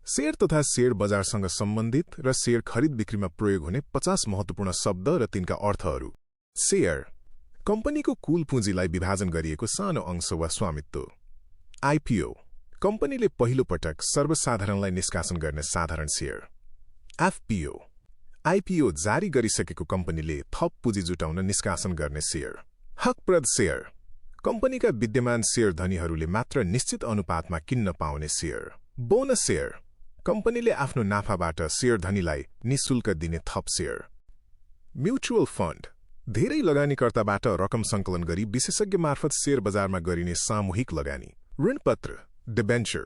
Share तथा share बजारसँग सम्बन्धित र शेयर खरिद बिक्रीमा प्रयोग हुने 50 महत्त्वपूर्ण शब्द र तिनका अर्थहरू। शेयर कम्पनीको कुल पुँजीलाई विभाजन गरिएको सानो अंश वा स्वामित्व। आइपीओ कम्पनीले पहिलो पटक सर्वसाधारणलाई निष्कासन गर्ने साधारण शेयर। एफपीओ आइपीओ जारी गरिसकेको कम्पनीले थप पुँजी जुटाउन निष्कासन गर्ने शेयर। हकप्रद शेयर कम्पनीका विद्यमान शेयर धनीहरूले मात्र निश्चित अनुपातमा किन्न पाउने शेयर। बोनस शेयर कम्पनीले आफ्नो नाफाबाट शेयर धनीलाई निःशुल्क दिने थप शेयर। म्युचुअल फण्ड धेरै लगानीकर्ताबाट रकम सङ्कलन गरी विशेषज्ञ मार्फत शेयर बजारमा गरिने सामूहिक लगानी। ऋणपत्र डिबेन्चर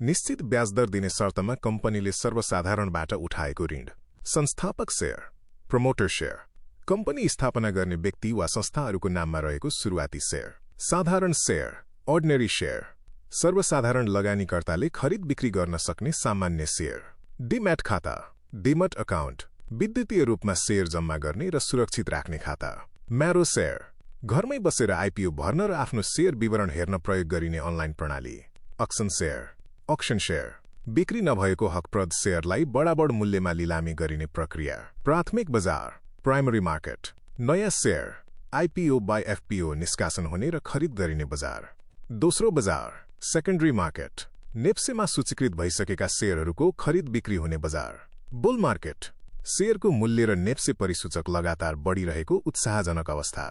निश्चित ब्याजदर दिने शर्तमा कम्पनीले सर्वसाधारणबाट उठाएको ऋण। संस्थापक शेयर प्रमोटर शेयर कम्पनी स्थापना गर्ने व्यक्ति वा संस्थाहरूको नाममा रहेको सुरुवाती शेयर। साधारण शेयर अर्डिनरी शेयर सर्वसाधारण लगानीकर्ताले खरिद बिक्री गर्न सक्ने सामान्य शेयर। डिम्याट खाता डिमट अकाउन्ट विद्युतीय रूपमा शेयर जम्मा गर्ने र सुरक्षित राख्ने खाता। म्यारो शेयर घरमै बसेर आइपीओ भर्न र आफ्नो शेयर विवरण हेर्न प्रयोग गरिने अनलाइन प्रणाली। अक्सन शेयर अक्सन शेयर बिक्री नभएको हकप्रद शेयरलाई बडाबड मूल्यमा लिलामी गरिने प्रक्रिया। प्राथमिक बजार प्राइमरी मार्केट नयाँ शेयर आइपीओ बाई एफपीओ निष्कासन हुने र खरिद गरिने बजार। दोस्रो बजार सेकेन्डरी मार्केट नेप्सेमा सूचीकृत भइसकेका शेयरहरूको खरिद बिक्री हुने बजार। बुल मार्केट शेयरको मूल्य र नेप्से परिसूचक लगातार बढिरहेको उत्साहजनक अवस्था।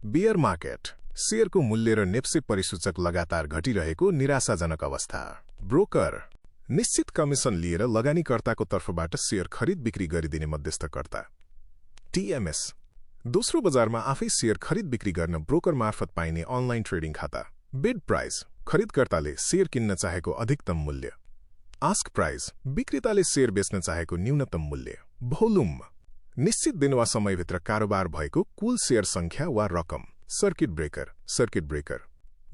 बियर मार्केट शेयरको मूल्य र नेप्से परिसूचक लगातार घटिरहेको निराशाजनक अवस्था। ब्रोकर निश्चित कमिसन लिएर लगानीकर्ताको तर्फबाट शेयर खरिद बिक्री गरिदिने मध्यस्थकर्ता। टीएमएस दोस्रो बजारमा आफै शेयर खरिद बिक्री गर्न ब्रोकर मार्फत पाइने अनलाइन ट्रेडिङ खाता। बिड प्राइस खरिदकर्ताले शेयर किन्न चाहेको अधिकतम मूल्य। आस्क प्राइस विक्रेताले शेयर बेच्न चाहेको न्यूनतम मूल्य। भोलुम निश्चित दिन वा समयभित्र कारोबार भएको कुल शेयर संख्या वा रकम। सर्किट ब्रेकर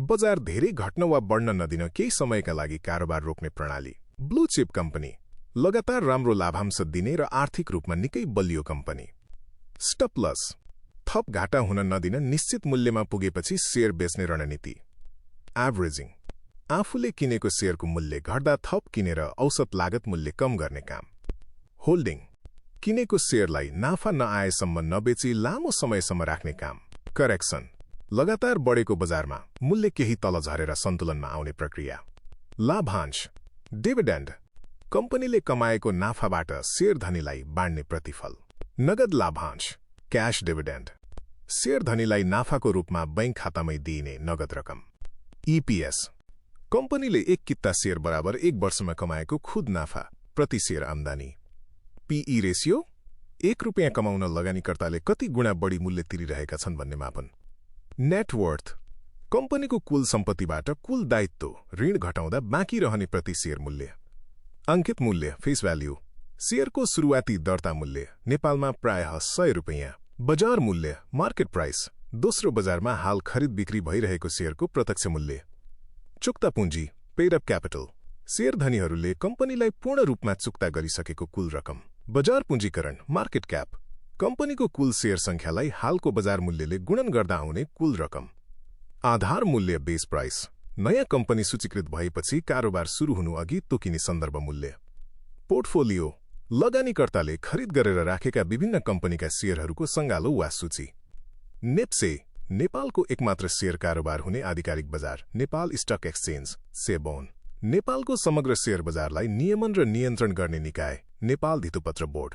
बजार धेरै घट्न वा बढ्न नदिन केही समयका लागि कारोबार रोक्ने प्रणाली। ब्लू चिप कम्पनी लगातार राम्रो लाभांश दिने र आर्थिक रूपमा निकै बलियो कम्पनी। स्टप लस थप घाटा हुन नदिन निश्चित मूल्यमा पुगेपछि शेयर बेच्ने रणनीति। एभरेजिङ आफूले किनेको शेयरको मूल्य घट्दा थप किनेर औसत लागत मूल्य कम गर्ने काम। होल्डिङ किनेको शेयरलाई नाफा नआएसम्म नबेची लामो समयसम्म राख्ने काम। करेक्सन लगातार बढेको बजारमा मूल्य केही तल झरेर सन्तुलनमा आउने प्रक्रिया। लाभांश डिभिडेन्ड कम्पनीले कमाएको नाफाबाट शेयर धनीलाई बाँड्ने प्रतिफल। नगद लाभांश क्याश डिभिडेन्ड शेयर धनीलाई नाफाको रूपमा बैंक खातामै दिइने नगद रकम। ईपीएस कम्पनीले एक किता शेयर बराबर एक वर्षमा कमाएको खुद नाफा प्रति शेयर आम्दानी। पीई रेसियो 1 रुपियाँ कमाउन लगानीकर्ताले कति गुणा बढी मूल्य तिरिरहेका छन् भन्ने मापन। नेटवर्थ कम्पनीको कुल सम्पत्तिबाट कुल दायित्व ऋण घटाउँदा बाँकी रहने प्रति शेयर मूल्य। अंकित मूल्य फेस भ्याल्यू शेयरको सुरुवाती दर्ता मूल्य नेपालमा प्रायः 100 रुपियाँ। बजार मूल्य मार्केट प्राइस दोस्रो बजारमा हाल खरिद बिक्री भइरहेको शेयरको प्रत्यक्ष मूल्य। चुक्ता पुँजी पेड अप क्यापिटल शेयर धनीहरूले कम्पनीलाई पूर्ण रूपमा चुक्ता गरिसकेको कुल रकम। बजार पुँजीकरण मार्केट क्याप कम्पनीको कुल शेयर संख्यालाई हालको बजार मूल्यले गुणन गर्दा आउने कुल रकम। आधार मूल्य बेस प्राइस नयाँ कम्पनी सूचीकृत भएपछि कारोबार सुरु हुनु अघि तोकिने सन्दर्भ मूल्य। पोर्टफोलियो लगानीकर्ताले खरिद गरेर राखेका विभिन्न कम्पनीका शेयरहरूको सङ्गालो वा सूची। नेप्से नेपालको एकमात्र शेयर कारोबार हुने आधिकारिक बजार नेपाल स्टक एक्सचेन्ज सेबोन। नेपालको समग्र शेयर बजारलाई नियमन र नियन्त्रण गर्ने निकाय नेपाल धितोपत्र बोर्ड।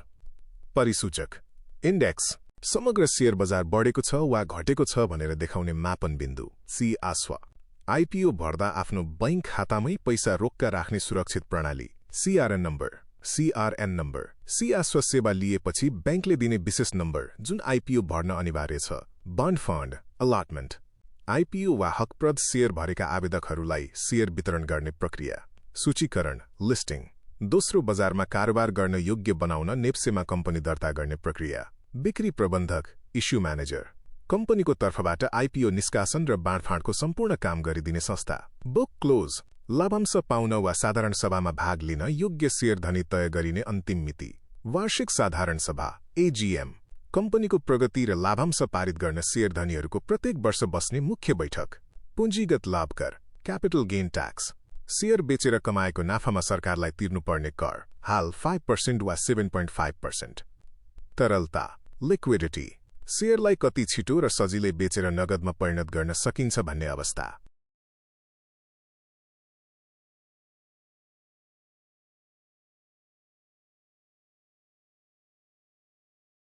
परिसूचक इन्डेक्स समग्र शेयर बजार बढेको छ वा घटेको छ भनेर देखाउने मापन बिन्दु। सी आस्वा आइपीओ भर्दा आफ्नो बैंक खातामै पैसा रोक्का राख्ने सुरक्षित प्रणाली। सीआरएन नम्बर सी आस्वा सेवा लिएपछि बैंकले दिने विशेष नम्बर जुन आइपीओ भर्न अनिवार्य छ। बन्ड फन्ड अलटमेन्ट आइपीओ वा हकप्रद शेयर भरेका आवेदकहरूलाई शेयर वितरण गर्ने प्रक्रिया। सूचीकरण लिस्टिङ दोस्रो बजारमा कारोबार गर्न योग्य बनाउन नेप्सेमा कम्पनी दर्ता गर्ने प्रक्रिया। बिक्री प्रबन्धक इस्यु म्यानेजर कम्पनीको तर्फबाट आइपीओ निष्कासन र बाँडफाँडको सम्पूर्ण काम गरिदिने संस्था। बुक क्लोज लाभांश पाउन वा साधारण सभामा भाग लिन योग्य शेयर धनी तय गरिने अन्तिम मिति। वार्षिक साधारण सभा एजीएम कम्पनीको प्रगति र लाभांश पारित गर्न शेयर धनीहरूको प्रत्येक वर्ष बस्ने मुख्य बैठक। पुँजीगत लाभ कर क्यापिटल गेन ट्याक्स शेयर बेचेर कमाएको नाफामा सरकारलाई तिर्नुपर्ने कर हाल 5% वा 7.5%। तरलता लिक्विडिटी शेयरलाई कति छिटो र सजिलै बेचेर नगदमा परिणत गर्न सकिन्छ भन्ने अवस्था।